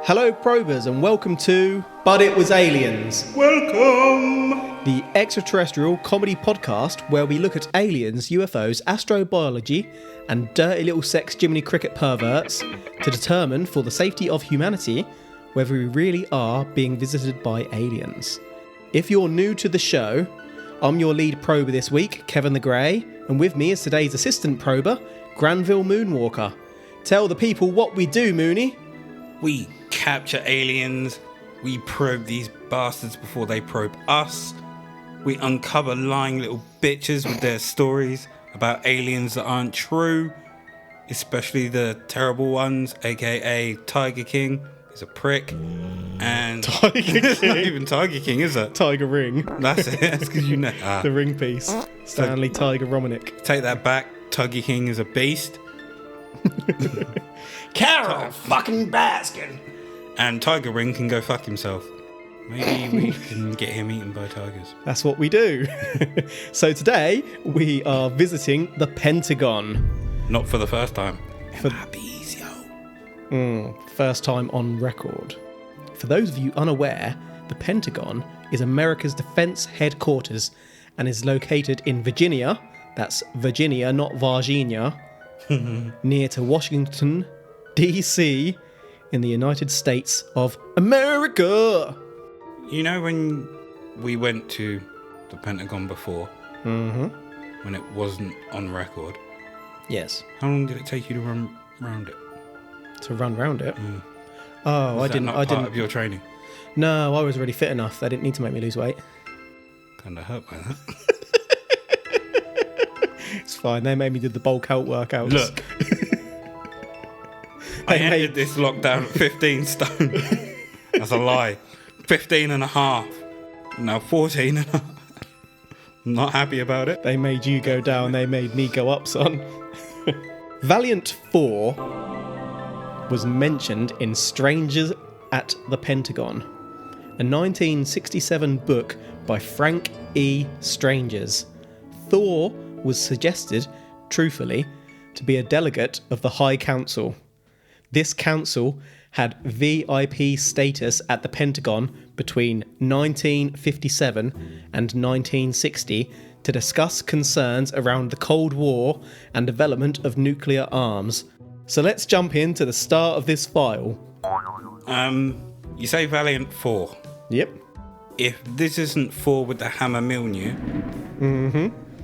Hello probers and welcome to But It Was Aliens. Welcome! The extraterrestrial comedy podcast where we look at aliens, UFOs, astrobiology and dirty little sex Jiminy Cricket perverts to determine for the safety of humanity whether we really are being visited by aliens. If you're new to the show, I'm your lead prober this week, Kevin the Grey, and with me is today's assistant prober, Granville Moonwalker. Tell the people what we do, Mooney. We capture aliens, we probe these bastards before they probe us, we uncover lying little bitches with their stories about aliens that aren't true, especially the terrible ones, aka Tiger King is a prick, and Tiger it's not King. even Tiger King, is it? Tiger Ring. That's it, that's because you know. The ring piece. Stanley Tiger Romanek. Take that back, Tiger King is a beast. Carol fucking Baskin. And Tiger Ring can go fuck himself. Maybe we can get him eaten by tigers. That's what we do. So today we are visiting the Pentagon. Not for the first time. For- Puppies, yo. First time on record. For those of you unaware, the Pentagon is America's defense headquarters and is located in Virginia. That's Virginia, not Varginia. Near to Washington, D.C. in the United States of America. You know when we went to the Pentagon before? Mm-hmm. When it wasn't on record? Yes. How long did it take you to run around it? To run round it? Oh, Was that not part of your training? No, I was already fit enough. They didn't need to make me lose weight. Kinda hurt by that. It's fine. They made me do the bulk out workouts. Look. I ended this lockdown at 15 stone. That's a lie. 15 and a half. Now 14 and a half. I'm not happy about it. They made you go down. They made me go up, son. Valiant Thor was mentioned in Strangers at the Pentagon, a 1967 book by Frank E. Strangers. Thor was suggested, truthfully, to be a delegate of the High Council. This council had VIP status at the Pentagon between 1957 and 1960 to discuss concerns around the Cold War and development of nuclear arms. So let's jump into the start of this file. You say Valiant Thor. Yep. If this isn't Thor with the hammer Mjolnir,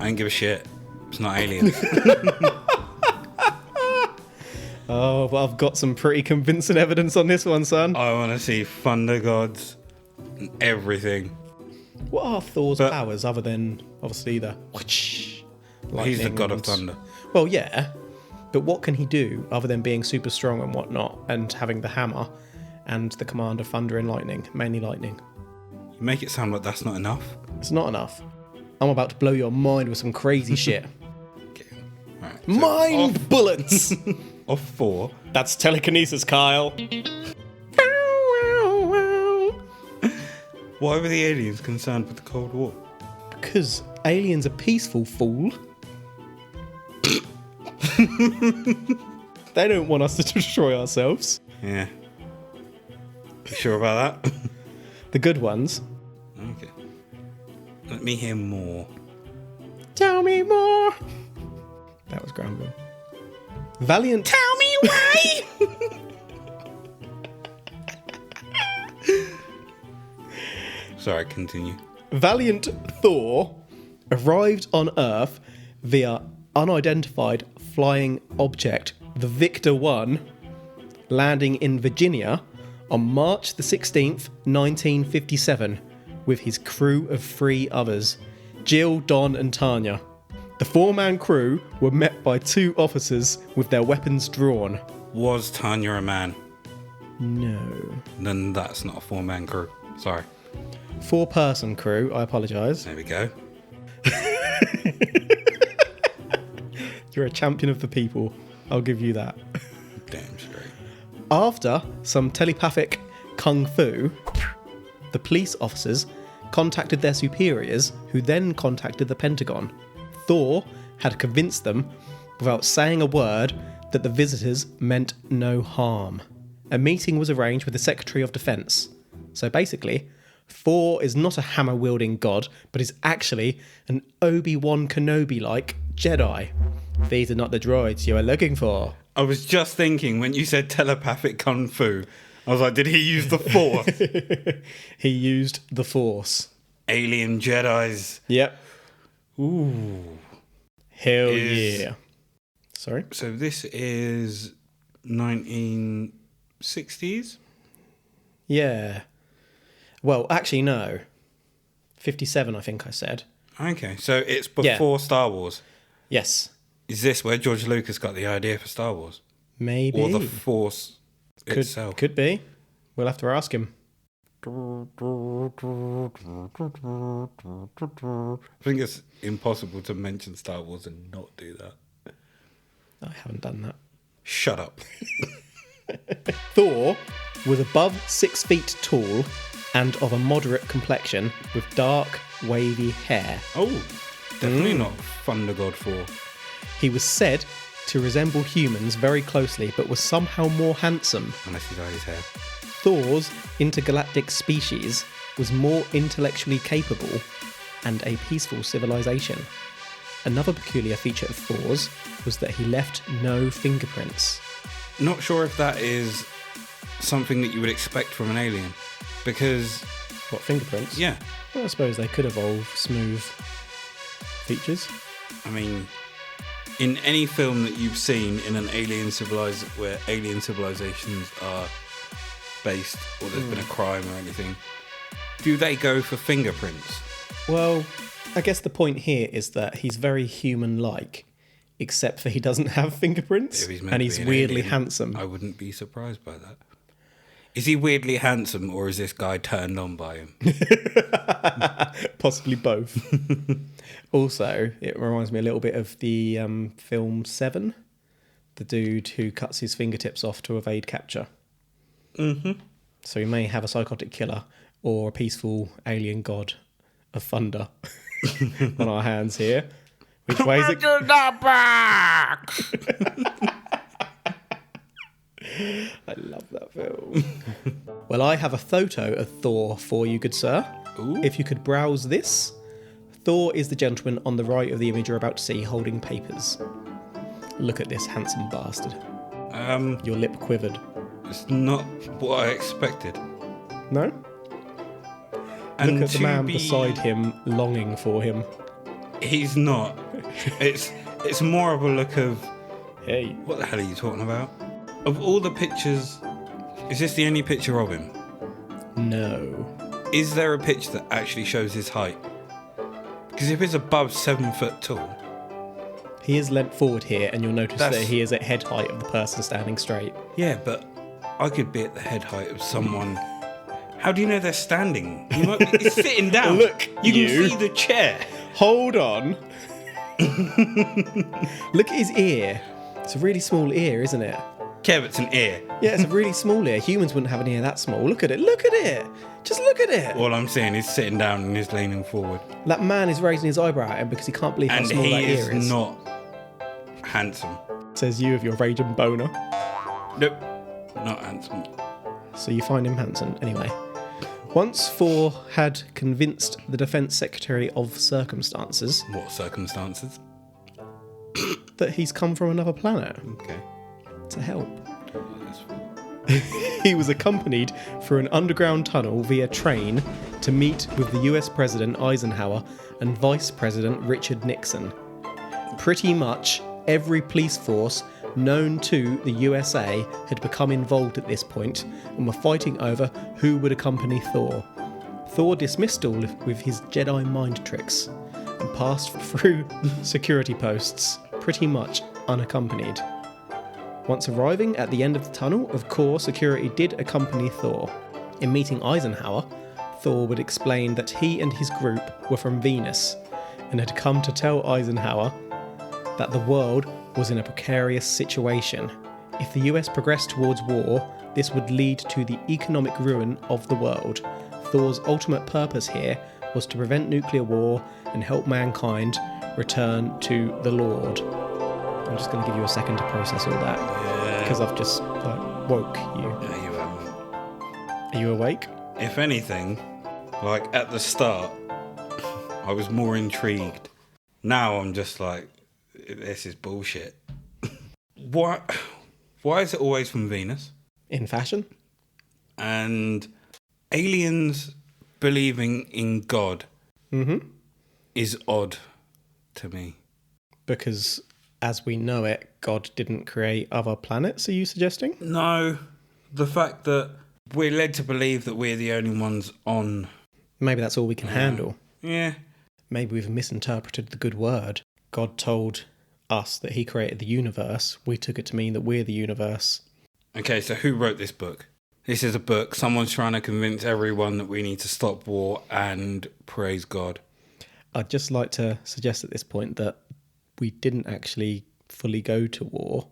I don't give a shit. It's not aliens. Oh, well, I've got some pretty convincing evidence on this one, son. I want to see thunder gods and everything. What are Thor's powers other than, obviously, the whoosh, He's the lightning god of and- thunder. Well, yeah, but what can he do other than being super strong and whatnot and having the hammer and the command of thunder and lightning, mainly lightning? You make it sound like that's not enough. It's not enough. I'm about to blow your mind with some crazy shit. Okay. Right. So Mind bullets! Of Thor. That's telekinesis, Kyle. Why were the aliens concerned with the Cold War? Because aliens are peaceful, fool. They don't want us to destroy ourselves. Yeah. You sure about that? The good ones. Okay. Let me hear more. Tell me more. That was Granville. Valiant. Tell me why! Sorry, continue. Valiant Thor arrived on Earth via unidentified flying object, the Victor 1, landing in Virginia on March the 16th, 1957, with his crew of 3 others, Jill, Don and Tanya. The 4-man crew were met by 2 officers with their weapons drawn. Was Tanya a man? No. Then that's not a 4-man crew. Sorry. 4-person crew, I apologise. There we go. You're a champion of the people. I'll give you that. Damn straight. After some telepathic kung fu, the police officers contacted their superiors, who then contacted the Pentagon. Thor had convinced them, without saying a word, that the visitors meant no harm. a meeting was arranged with the Secretary of Defense. So basically, Thor is not a hammer-wielding god, but is actually an Obi-Wan Kenobi-like Jedi. These are not the droids you are looking for. I was just thinking, when you said telepathic kung fu, I was like, did he use the Force? He used the Force. Alien Jedis. Yep. Ooh. Hell yeah. Sorry? So this is 1960s? Yeah. Well, actually, no. 57, I think I said. Okay, so it's before Star Wars. Yes. Is this where George Lucas got the idea for Star Wars? Maybe. Or the Force itself? Could be. We'll have to ask him. I think it's impossible to mention Star Wars and not do that. I haven't done that. Shut up. Thor was above 6 feet tall and of a moderate complexion with dark, wavy hair. Oh, definitely not Thunder God 4. He was said to resemble humans very closely, but was somehow more handsome. Unless he dyed his hair. Thor's intergalactic species was more intellectually capable and a peaceful civilization. Another peculiar feature of Thor's was that he left no fingerprints. Not sure if that is something that you would expect from an alien. Because... What, fingerprints? Yeah. Well, I suppose they could evolve smooth features. I mean, in any film that you've seen in an where alien civilizations are based, or there's been a crime or anything, do they go for fingerprints? Well, I guess the point here is that he's very human-like, except for he doesn't have fingerprints, and he's weirdly handsome. I wouldn't be surprised by that. Is he weirdly handsome, or is this guy turned on by him? Possibly both. Also, it reminds me a little bit of the film Seven, the dude who cuts his fingertips off to evade capture. Mm-hmm. So we may have a psychotic killer or a peaceful alien god of thunder on our hands here. Which way is it? back! I love that film. Well, I have a photo of Thor for you, good sir. Ooh. If you could browse this. Thor is the gentleman on the right of the image you're about to see, holding papers. Look at this handsome bastard. Your lip quivered. It's not what I expected. No? And look at the man beside him, longing for him. He's not. It's more of a look of... Hey. What the hell are you talking about? Of all the pictures, is this the only picture of him? No. Is there a picture that actually shows his height? Because if it's above 7 foot tall... He is leant forward here, and you'll notice that he is at head height of the person standing straight. Yeah, but I could be at the head height of someone... How do you know they're standing? He's sitting down. Look, you can see the chair. Hold on. Look at his ear. It's a really small ear, isn't it? Kev, it's an ear. Yeah, it's a really small ear. Humans wouldn't have an ear that small. Look at it. Look at it. Just look at it. All I'm saying is sitting down and he's leaning forward. That man is raising his eyebrow at him because he can't believe how small that ear is. And he is not handsome. Says you of your raging boner. Nope, not handsome. So you find him handsome anyway. Once Thor had convinced the Defence Secretary of circumstances... What circumstances? ...that he's come from another planet. Okay. To help. He was accompanied through an underground tunnel via train to meet with the US President Eisenhower and Vice President Richard Nixon. Pretty much every police force known to the USA had become involved at this point and were fighting over who would accompany Thor. Thor dismissed all with his Jedi mind tricks and passed through security posts, pretty much unaccompanied. Once arriving at the end of the tunnel, of course, security did accompany Thor. In meeting Eisenhower, Thor would explain that he and his group were from Venus and had come to tell Eisenhower that the world was in a precarious situation. If the US progressed towards war, this would lead to the economic ruin of the world. Thor's ultimate purpose here was to prevent nuclear war and help mankind return to the Lord. I'm just going to give you a second to process all that. Because I've just woke you. Yeah, you haven't. Are you awake? If anything, like at the start, I was more intrigued. Now I'm just like, this is bullshit. Why is it always from Venus? In fashion? And aliens believing in God is odd to me. Because, as we know it, God didn't create other planets, are you suggesting? No, the fact that we're led to believe that we're the only ones on... Maybe that's all we can handle. Yeah. Maybe we've misinterpreted the good word. God told us that he created the universe. We took it to mean that we're the universe. Okay, so who wrote this book? This is a book. Someone's trying to convince everyone that we need to stop war and praise God. I'd just like to suggest at this point that we didn't actually fully go to war.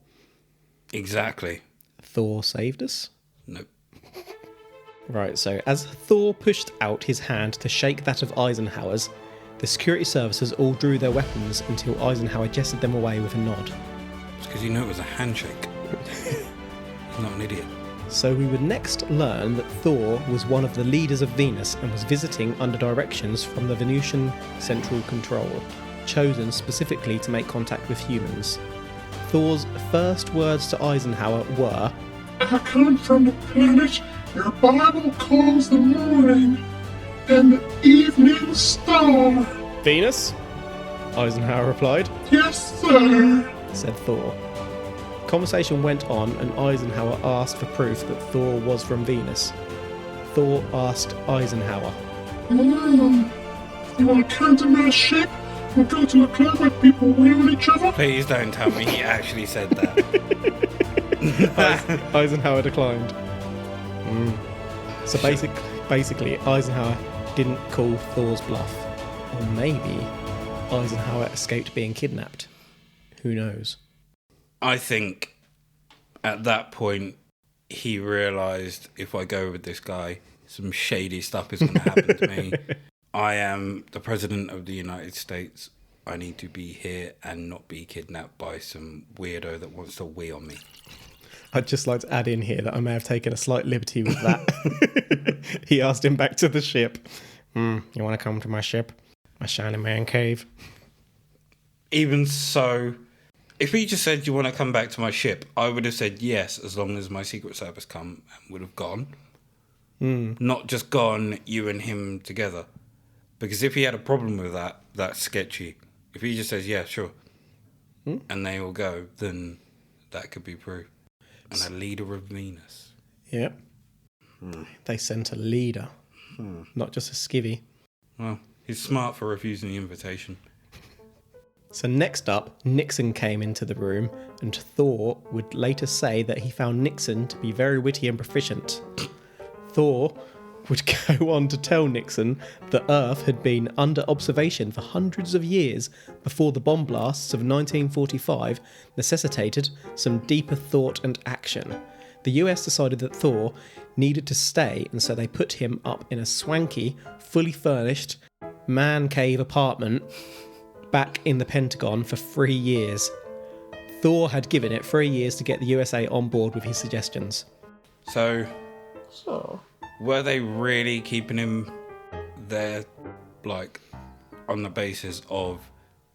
Exactly. Thor saved us. Nope. Right, so as Thor pushed out his hand to shake that of Eisenhower's, the security services all drew their weapons until Eisenhower gestured them away with a nod. It's because you knew it was a handshake. He's not an idiot. So we would next learn that Thor was one of the leaders of Venus and was visiting under directions from the Venusian Central Control, chosen specifically to make contact with humans. Thor's first words to Eisenhower were, "I come from the planet your Bible calls the morning and the evening star." "Venus?" Eisenhower replied. "Yes, sir." Said Thor. Conversation went on and Eisenhower asked for proof that Thor was from Venus. Thor asked Eisenhower, You want to come to my ship? We'll go to a club where people wheel each other? Please don't tell me he actually said that. Eisenhower declined. So basically, Eisenhower didn't call Thor's bluff. Or maybe Eisenhower escaped being kidnapped. Who knows? I think at that point he realised, if I go with this guy, some shady stuff is going to happen to me. I am the President of the United States. I need to be here and not be kidnapped by some weirdo that wants to wee on me. I'd just like to add in here that I may have taken a slight liberty with that. He asked him back to the ship. You want to come to my ship? My Shining Man cave? Even so, if he just said, "You want to come back to my ship?" I would have said yes, as long as my Secret Service come and would have gone. Not just gone, you and him together. Because if he had a problem with that, that's sketchy. If he just says, "Yeah, sure," and they all go, then that could be proof. And a leader of Venus. Yep. They sent a leader, not just a skivvy. Well, he's smart for refusing the invitation. So next up, Nixon came into the room, and Thor would later say that he found Nixon to be very witty and proficient. Thor would go on to tell Nixon that Earth had been under observation for hundreds of years before the bomb blasts of 1945 necessitated some deeper thought and action. The US decided that Thor needed to stay, and so they put him up in a swanky, fully furnished man cave apartment back in the Pentagon for 3 years. Thor had given it 3 years to get the USA on board with his suggestions. So, were they really keeping him there, like, on the basis of,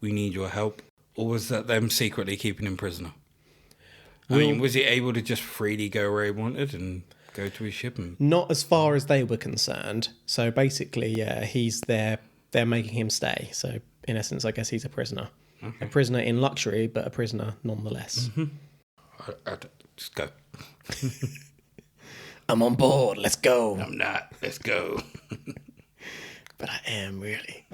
we need your help? Or was that them secretly keeping him prisoner? I mean, was he able to just freely go where he wanted and go to his ship? Not as far as they were concerned. So basically, yeah, he's there. They're making him stay. So in essence, I guess he's a prisoner. Okay. A prisoner in luxury, but a prisoner nonetheless. Just go. I'm on board. Let's go. I'm not. Let's go. But I am really.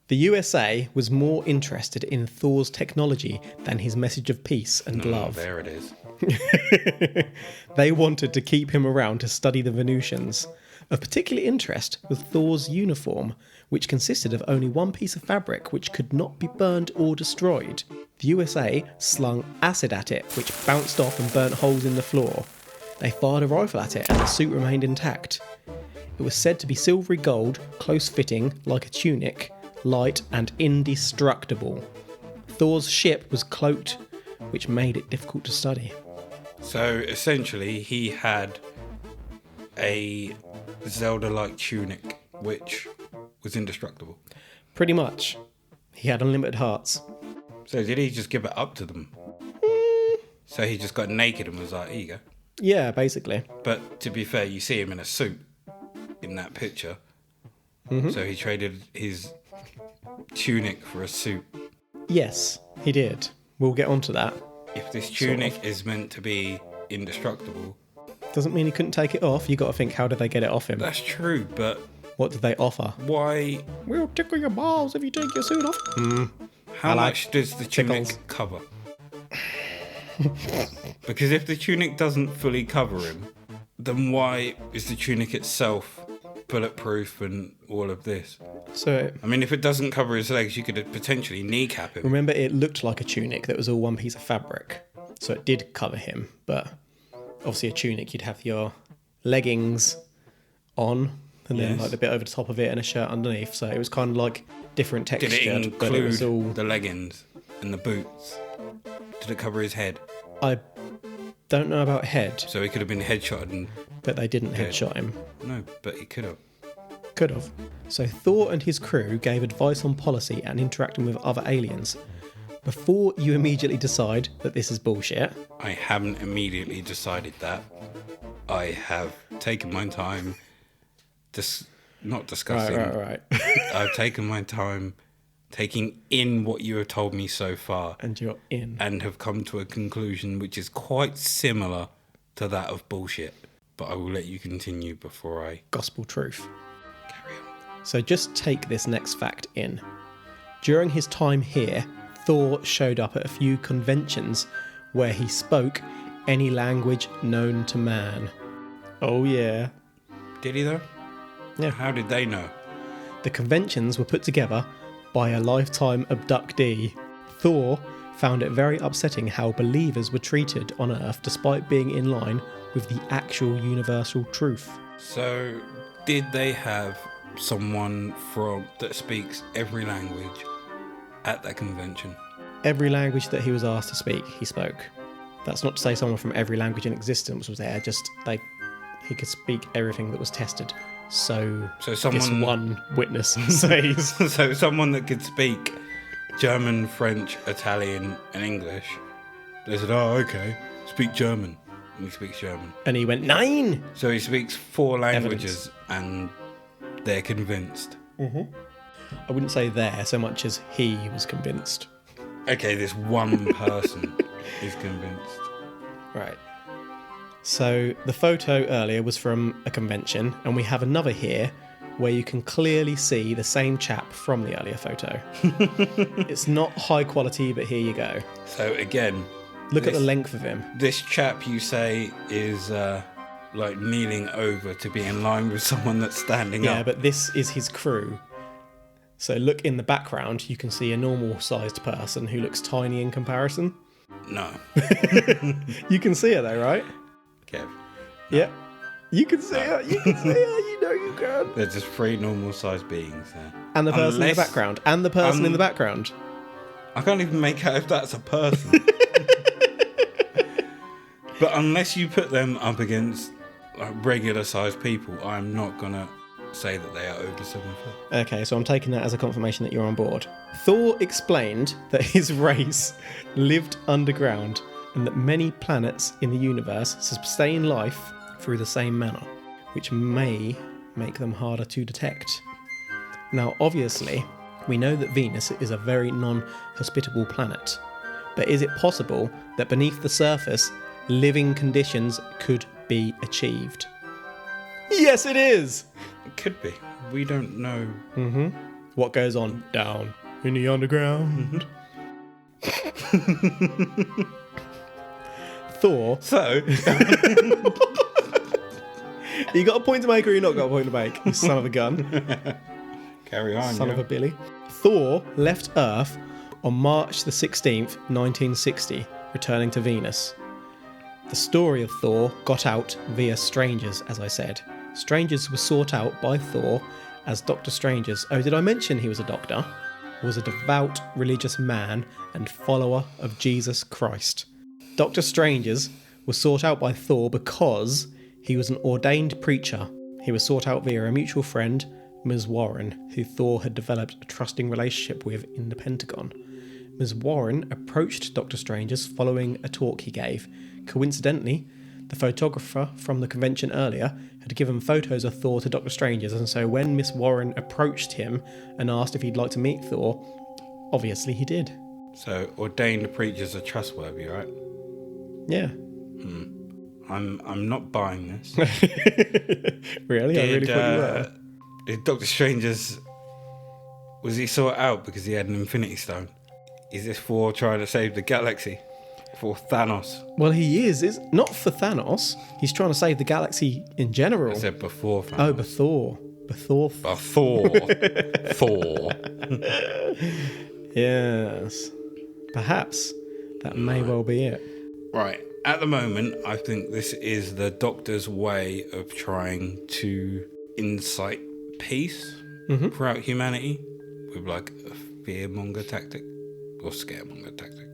The USA was more interested in Thor's technology than his message of peace and love. There it is. They wanted to keep him around to study the Venusians. Of particular interest was Thor's uniform, which consisted of only one piece of fabric which could not be burned or destroyed. The USA slung acid at it, which bounced off and burnt holes in the floor. They fired a rifle at it and the suit remained intact. It was said to be silvery gold, close-fitting, like a tunic, light and indestructible. Thor's ship was cloaked, which made it difficult to study. So essentially, he had a Zelda-like tunic, which was indestructible. Pretty much. He had unlimited hearts. So did he just give it up to them? So he just got naked and was like, here you go. Yeah, basically. But to be fair, you see him in a suit in that picture. So he traded his tunic for a suit. Yes, he did. We'll get onto that. If this tunic is meant to be indestructible... Doesn't mean he couldn't take it off. You got to think, how did they get it off him? That's true, but... What did they offer? Why... We'll tickle your balls if you take your suit off. How much does the tunic cover? Because if the tunic doesn't fully cover him, then why is the tunic itself bulletproof and all of this? So, I mean, if it doesn't cover his legs, you could potentially kneecap him. remember, it looked like a tunic that was all one piece of fabric. So it did cover him, but obviously a tunic, you'd have your leggings on, and then Yes. like the bit over the top of it and a shirt underneath. So it was kind of like different Did texture, it but it was include all... the leggings and the boots? Did it cover his head? I don't know about head, So he could have been headshotted and... but they didn't Okay. headshot him. No, but he could have. Could have. So Thor and his crew gave advice on policy and interacting with other aliens. Before you immediately decide that this is bullshit, I haven't immediately decided that. I have taken my time, not discussing. right. I've taken my time taking in what you have told me so far And you're in. and have come to a conclusion which is quite similar to that of bullshit. But I will let you continue before I Gospel truth. carry on. So just take this next fact in. During his time here, Thor showed up at a few conventions where he spoke any language known to man. Oh yeah. Did he though? Yeah. How did they know? The conventions were put together by a lifetime abductee. Thor found it very upsetting how believers were treated on Earth despite being in line with the actual universal truth. So, did they have someone that speaks every language at that convention? Every language that he was asked to speak, he spoke. That's not to say someone from every language in existence was there, just he could speak everything that was tested. So this someone- one witness says. So someone that could speak German, French, Italian, and English, they said, "Oh, okay, speak German." And he speaks German. And he went, 9! So he speaks 4 languages, and they're convinced. I wouldn't say there so much as he was convinced. Okay, this one person is convinced. Right. So the photo earlier was from a convention, and we have another here where you can clearly see the same chap from the earlier photo. It's not high quality, but here you go. So again, Look at the length of him. this chap you say is like kneeling over to be in line with someone that's standing Yeah, up. but this is his crew. So look in the background, you can see a normal sized person who looks tiny in comparison. No, You can see her though, right? Kev. Yeah. You can see her, you can see her, you know you can. They're just 3 normal-sized beings there. And the person in the Unless- background. And the person in the background. I can't even make out if that's a person. But unless you put them up against like regular-sized people, I'm not gonna say that they are over 7 foot. Okay, so I'm taking that as a confirmation that you're on board. Thor explained that his race lived underground and that many planets in the universe sustain life through the same manner, which may make them harder to detect. Now, obviously, we know that Venus is a very non-hospitable planet, but is it possible that beneath the surface, living conditions could be achieved? Yes, it is! It could be. We don't know. What goes on down in the underground? Thor. So, You got a point to make or you not got a point to make? You son of a gun. carry on. Son yeah. of a Billy. Thor left Earth on March the 16th, 1960, returning to Venus. The story of Thor got out via strangers, as I said. Strangers were sought out by Thor as Doctor Strangers. Oh, did I mention he was a doctor? Was a devout religious man and follower of Jesus Christ. Doctor Strangers was sought out by Thor because he was an ordained preacher. He was sought out via a mutual friend, Ms. Warren, who Thor had developed a trusting relationship with in the Pentagon. Ms. Warren approached Doctor Strange following a talk he gave. Coincidentally, the photographer from the convention earlier had given photos of Thor to Doctor Strange, and so when Miss Warren approached him and asked if he'd like to meet Thor, obviously he did. So ordained preachers are trustworthy, right? Yeah. I'm not buying this. Really? I really thought you were. Did Doctor Strange's... Was he sought out because he had an Infinity Stone? Is this for trying to save the galaxy? For Thanos? Well, he is. It's not for Thanos. He's trying to save the galaxy in general. I said before Thanos. Oh, Bethor. Thor. Yes. Perhaps that may well be it. Right. At the moment, I think this is the Doctor's way of trying to incite peace throughout humanity with like a fearmonger tactic or scaremonger tactic.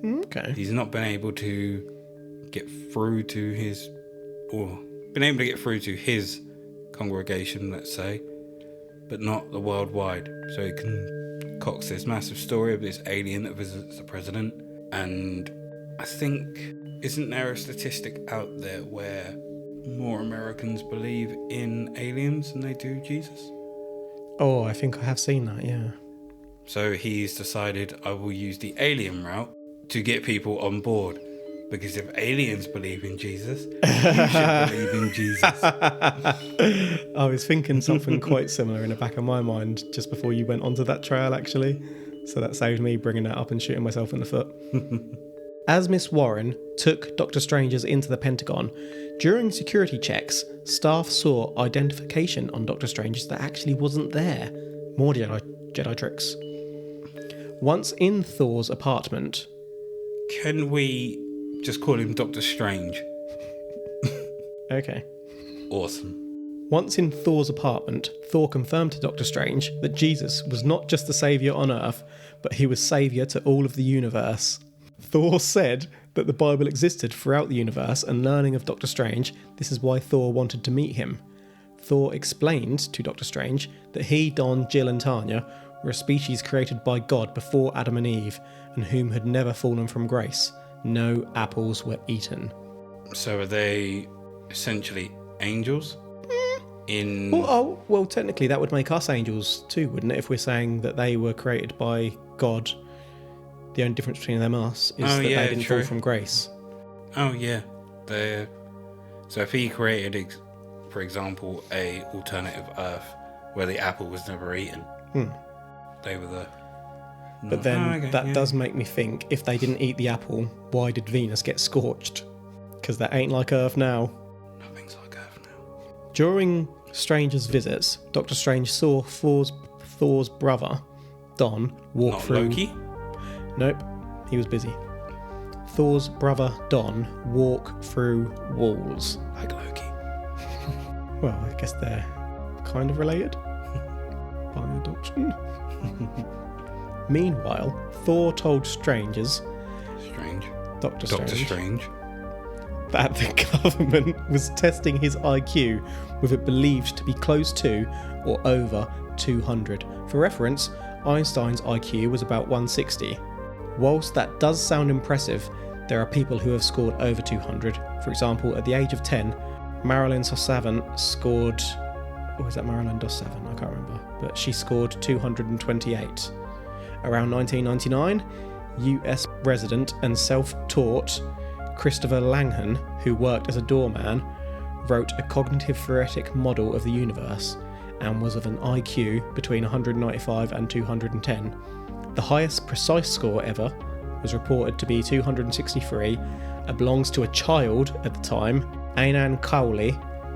Okay. He's not been able to get through to his congregation, let's say, but not the worldwide. So he concocts this massive story of this alien that visits the president. And I think, isn't there a statistic out there where more Americans believe in aliens than they do Jesus? Oh, I think I have seen that, yeah. So he's decided, I will use the alien route to get people on board. Because if aliens believe in Jesus, you should believe in Jesus. I was thinking something quite similar in the back of my mind just before you went onto that trail, actually. So that saved me bringing that up and shooting myself in the foot. As Miss Warren took Doctor Strange's into the Pentagon, during security checks, staff saw identification on Doctor Strange's that actually wasn't there. More Jedi tricks. Once in Thor's apartment... Can we just call him Doctor Strange? Okay. Awesome. Once in Thor's apartment, Thor confirmed to Doctor Strange that Jesus was not just the saviour on Earth, but he was saviour to all of the universe. Thor said that the Bible existed throughout the universe, and learning of Doctor Strange, this is why Thor wanted to meet him. Thor explained to Doctor Strange that he, Don, Jill and Tanya were a species created by God before Adam and Eve, and whom had never fallen from grace. No apples were eaten. So are they essentially angels? Well, technically that would make us angels too, wouldn't it? If we're saying that they were created by God, the only difference between them and us is that they didn't fall from grace. Oh yeah, so if he created, for example, a alternative Earth where the apple was never eaten, they were the. But then does make me think: if they didn't eat the apple, why did Venus get scorched? Because that ain't like Earth now. Nothing's like Earth now. During Strange's visits, Doctor Strange saw Thor's brother, Don, walk through... Not Loki? Nope, he was busy. Thor's brother, Don, walk through walls. Like Loki. Well, I guess they're kind of related. By adoption. Meanwhile, Thor told Doctor Strange, that the government was testing his IQ with it believed to be close to or over 200. For reference, Einstein's IQ was about 160. Whilst that does sound impressive, there are people who have scored over 200. For example, at the age of 10, Marilyn Sosavant scored... Or is that Marilyn Dos-Savant? I can't remember. But she scored 228. Around 1999, US resident and self-taught Christopher Langham, who worked as a doorman, wrote a cognitive theoretic model of the universe and was of an IQ between 195 and 210. The highest precise score ever was reported to be 263 and belongs to a child at the time, Anand Cowley,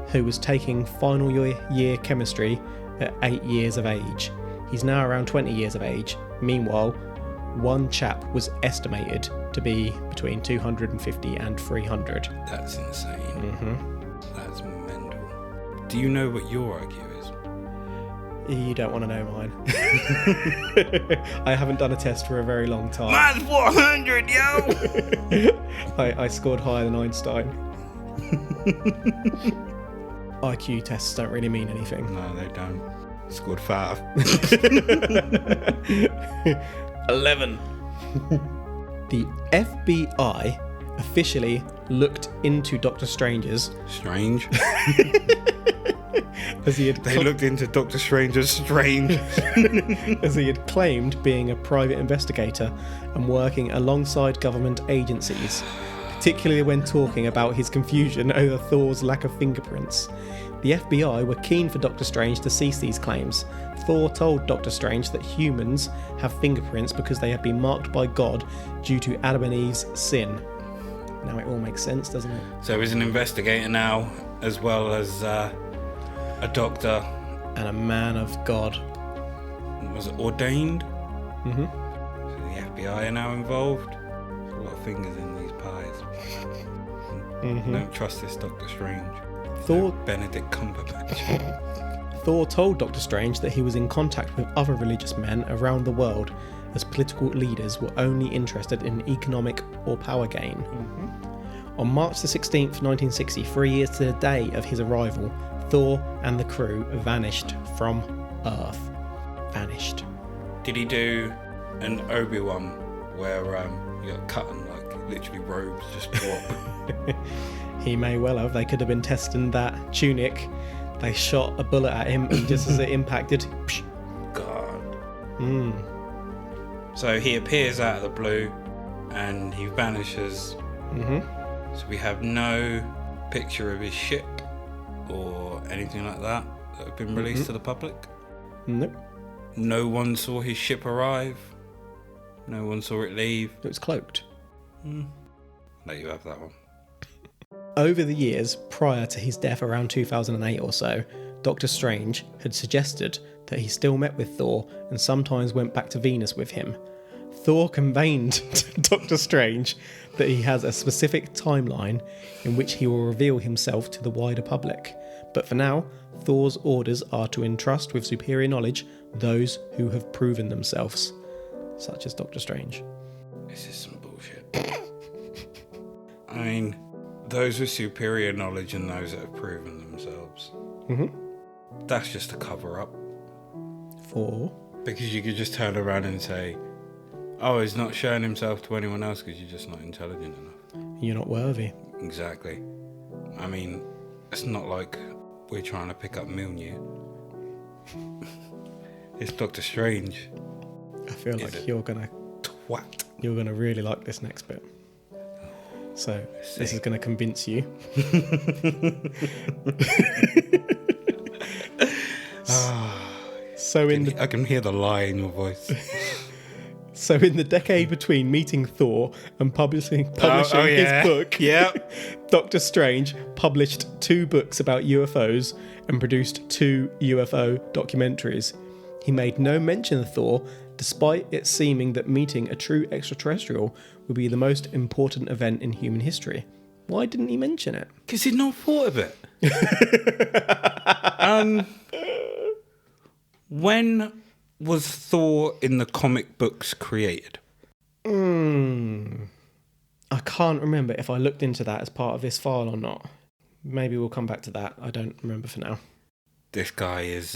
who was taking final year chemistry at 8 years of age. He's now around 20 years of age. Meanwhile, one chap was estimated to be between 250 and 300. That's insane. That's mental. Do you know what your IQ is? You don't want to know mine. I haven't done a test for a very long time. Mine's 400, yo! I scored higher than Einstein. IQ tests don't really mean anything. No, they don't. Scored 5. 11. The FBI officially looked into Doctor Strange's... Strange. as he had They looked into Doctor Strange's strange. as he had claimed being a private investigator and working alongside government agencies, particularly when talking about his confusion over Thor's lack of fingerprints. The FBI were keen for Doctor Strange to cease these claims. Thor told Doctor Strange that humans have fingerprints because they have been marked by God due to Adam and Eve's sin. Now it all makes sense, doesn't it? So he's an investigator now, as well as a doctor. And a man of God. Was it ordained? Mm-hmm. So the FBI are now involved. There's a lot of fingers in these pies. Mm-hmm. Don't trust this Doctor Strange. Thor Benedict Cumberbatch. Thor told Doctor Strange that he was in contact with other religious men around the world, as political leaders were only interested in economic or power gain. Mm-hmm. On March the 16th, 1960, 3 years to the day of his arrival, Thor and the crew vanished from Earth. Vanished. Did he do an Obi-Wan where you got cut and literally robes just drop? He may well have. They could have been testing that tunic. They shot a bullet at him, and just as it impacted, psh. God. Mm. So he appears out of the blue and he vanishes. Mm-hmm. So we have no picture of his ship or anything like that have been released to the public. Nope. No one saw his ship arrive. No one saw it leave. It was cloaked. Let you have that one. Over the years prior to his death around 2008 or so, Doctor Strange had suggested that he still met with Thor and sometimes went back to Venus with him. Thor conveyed to Doctor Strange that he has a specific timeline in which he will reveal himself to the wider public. But for now, Thor's orders are to entrust with superior knowledge those who have proven themselves, such as Doctor Strange. This is some bullshit. I mean, those with superior knowledge and those that have proven themselves. Mm-hmm. That's just a cover-up. For? Because you could just turn around and say, oh, he's not showing himself to anyone else because you're just not intelligent enough. You're not worthy. Exactly. I mean, it's not like we're trying to pick up Mjolnir. It's Doctor Strange. I feel like you're gonna really like this next bit. So this is gonna convince you. I can hear the lie in your voice. So in the decade between meeting Thor and publishing his book, Doctor Strange published 2 books about UFOs and produced 2 UFO documentaries. He made no mention of Thor, despite it seeming that meeting a true extraterrestrial would be the most important event in human history. Why didn't he mention it? Because he'd not thought of it. When was Thor in the comic books created? I can't remember if I looked into that as part of this file or not. Maybe we'll come back to that. I don't remember for now. This guy is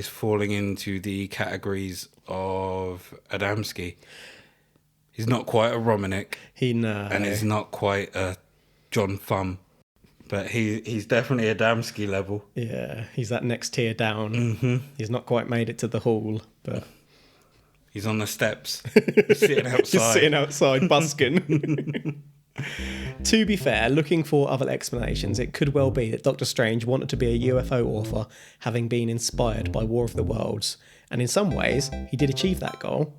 falling into the categories of Adamski. He's not quite a Romanek. And he's not quite a John Thumb. But he's definitely a Adamski level. Yeah, he's that next tier down. Mm-hmm. He's not quite made it to the hall, but... He's on the steps. He's sitting outside. Just sitting outside, busking. To be fair, looking for other explanations, it could well be that Doctor Strange wanted to be a UFO author, having been inspired by War of the Worlds. And in some ways, he did achieve that goal.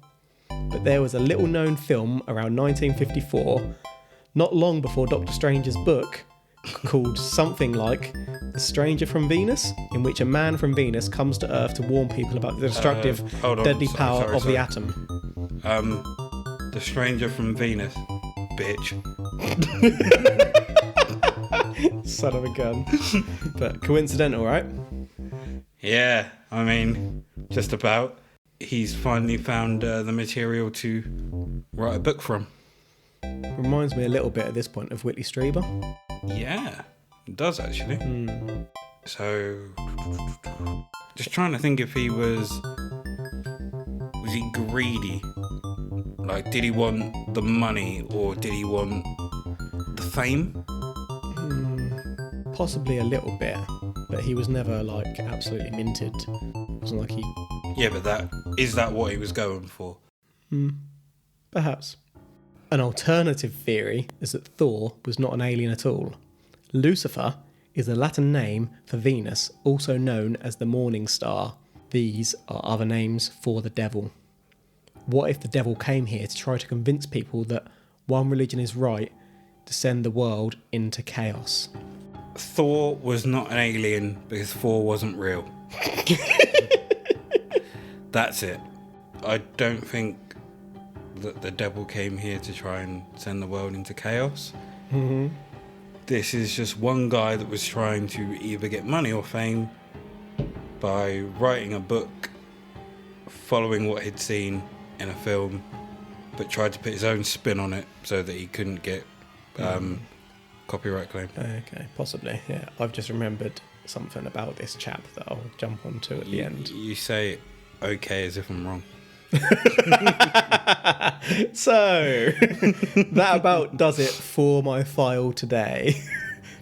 But there was a little-known film around 1954, not long before Doctor Strange's book, called something like The Stranger from Venus, in which a man from Venus comes to Earth to warn people about the destructive, deadly power of the atom. The Stranger from Venus, bitch. Son of a gun. But coincidental, right? Yeah, I mean, just about. He's finally found the material to write a book from. Reminds me a little bit at this point of Whitley Strieber. Yeah, it does actually. So, just trying to think if he was he greedy? Like, did he want the money or did he want the fame? Possibly a little bit, but he was never like absolutely minted. It wasn't like he. Yeah, but is that what he was going for? Perhaps. An alternative theory is that Thor was not an alien at all. Lucifer is a Latin name for Venus, also known as the morning star. These are other names for the devil. What if the devil came here to try to convince people that one religion is right to send the world into chaos? Thor was not an alien because Thor wasn't real. That's it. I don't think that the devil came here to try and send the world into chaos. This is just one guy that was trying to either get money or fame by writing a book, following what he'd seen in a film, but tried to put his own spin on it so that he couldn't get copyright claim. Okay, possibly, yeah. I've just remembered something about this chap that I'll jump onto at the end. You say okay as if I'm wrong. So, that about does it for my file today.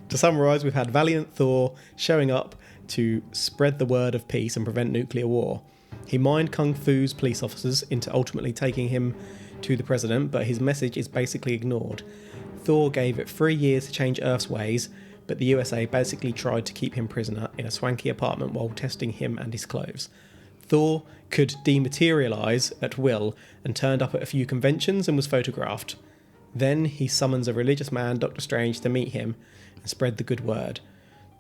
To summarise, we've had Valiant Thor showing up to spread the word of peace and prevent nuclear war. He mind kung fu's police officers into ultimately taking him to the president, but his message is basically ignored. Thor gave it 3 years to change Earth's ways, but the USA basically tried to keep him prisoner in a swanky apartment while testing him and his clothes. Thor could dematerialise at will and turned up at a few conventions and was photographed. Then he summons a religious man, Doctor Strange, to meet him and spread the good word.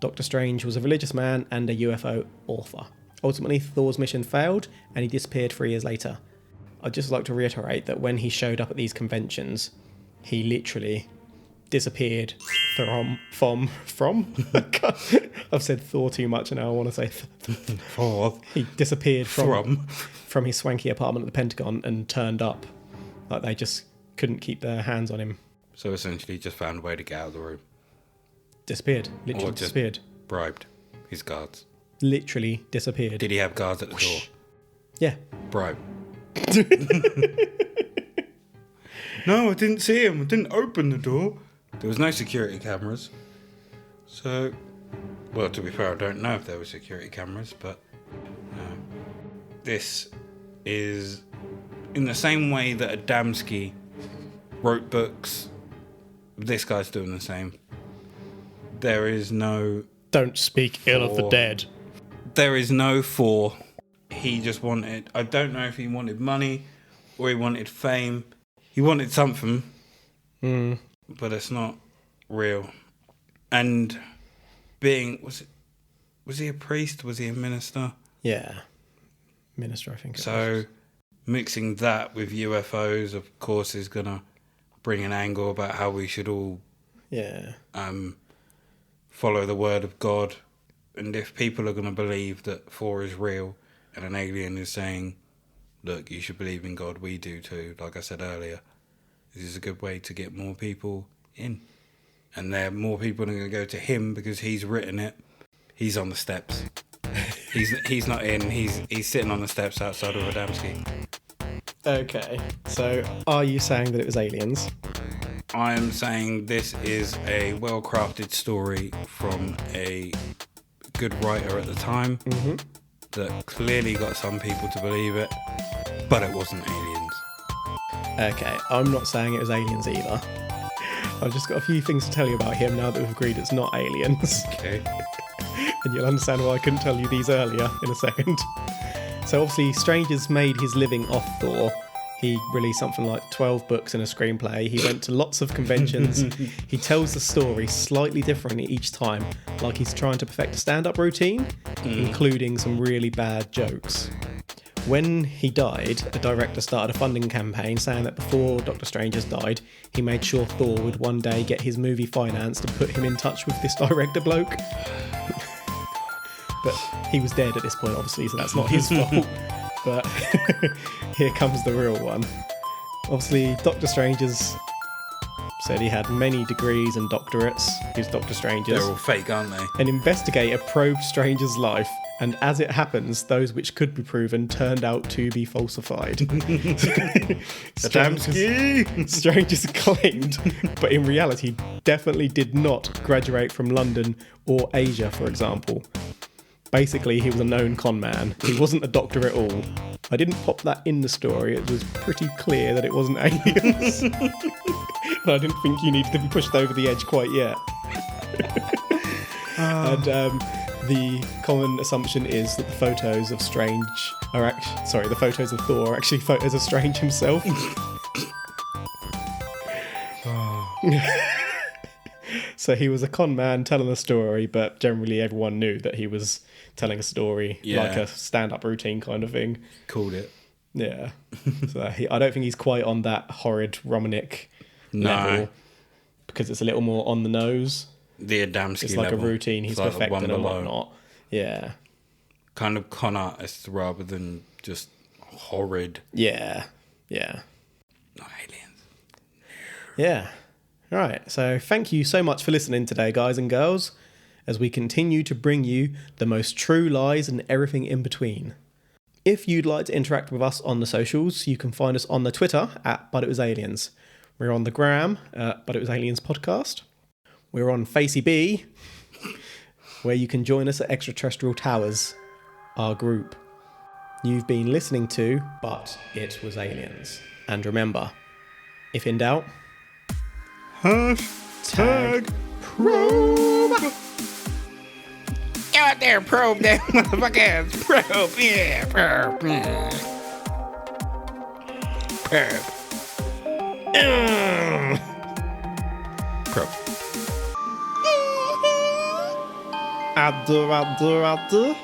Doctor Strange was a religious man and a UFO author. Ultimately, Thor's mission failed and he disappeared 3 years later. I'd just like to reiterate that when he showed up at these conventions, he literally disappeared from I've said Thor too much and now I want to say he disappeared from his swanky apartment at the Pentagon and turned up. Like, they just couldn't keep their hands on him. So essentially just found a way to get out of the room. Disappeared. Literally disappeared. Bribed his guards. Literally disappeared. Did he have guards at the door? Yeah. Bribe. No, I didn't see him. I didn't open the door. There was no security cameras. So, well, to be fair, I don't know if there were security cameras, but this is in the same way that Adamski wrote books. This guy's doing the same. There is no... Don't speak ill of the dead. There is no Thor. He just wanted... I don't know if he wanted money or he wanted fame. He wanted something, but it's not real. And being... Was he a priest? Was he a minister? Yeah. Minister, I think. So mixing that with UFOs, of course, is going to bring an angle about how we should all follow the word of God. And if people are going to believe that Thor is real and an alien is saying, look, you should believe in God, we do too, like I said earlier, this is a good way to get more people in. And more people are going to go to him because he's written it. He's on the steps. He's not in. He's sitting on the steps outside of Adamski. Okay, so are you saying that it was aliens? I am saying this is a well-crafted story from a good writer at the time that clearly got some people to believe it, but it wasn't aliens. Okay, I'm not saying it was aliens either. I've just got a few things to tell you about him now that we've agreed it's not aliens. Okay. And you'll understand why I couldn't tell you these earlier in a second. So obviously, Strange has made his living off Thor. He released something like 12 books and a screenplay. He went to lots of conventions. He tells the story slightly differently each time, like he's trying to perfect a stand-up routine, including some really bad jokes. When he died, a director started a funding campaign saying that before Doctor Strange has died, he made sure Thor would one day get his movie financed and put him in touch with this director bloke. But he was dead at this point, obviously, so that's not his fault. But here comes the real one. Obviously, Doctor Strange's said he had many degrees and doctorates. He was Doctor Strange's. They're all fake, aren't they? An investigator probed Strange's life, and as it happens, those which could be proven turned out to be falsified. Strange's claimed, but in reality, definitely did not graduate from London or Asia, for example. Basically, he was a known con man. He wasn't a doctor at all. I didn't pop that in the story. It was pretty clear that it wasn't aliens. And I didn't think you needed to be pushed over the edge quite yet. And the common assumption is that the photos of Strange are actually... the photos of Thor are actually photos of Strange himself. So he was a con man telling a story, but generally everyone knew that he was telling a story, like a stand-up routine kind of thing. Called it. Yeah. So I don't think he's quite on that horrid Romanik level, because it's a little more on the nose. The Adamski It's like level. a routine he's It's like perfected and whatnot. Yeah. Kind of con artist rather than just horrid. Yeah. Yeah. Not aliens. Yeah. Right. So thank you so much for listening today, guys and girls, as we continue to bring you the most true lies and everything in between. If you'd like to interact with us on the socials, you can find us on the Twitter at But It Was Aliens. We're on the gram at But It Was Aliens Podcast. We're on Facey B, where you can join us at Extraterrestrial Towers, our group. You've been listening to But It Was Aliens. And remember, if in doubt, Hashtag probe. Go out there, probe them motherfuckers. Probe, yeah, probe. Probe. Probe. I do.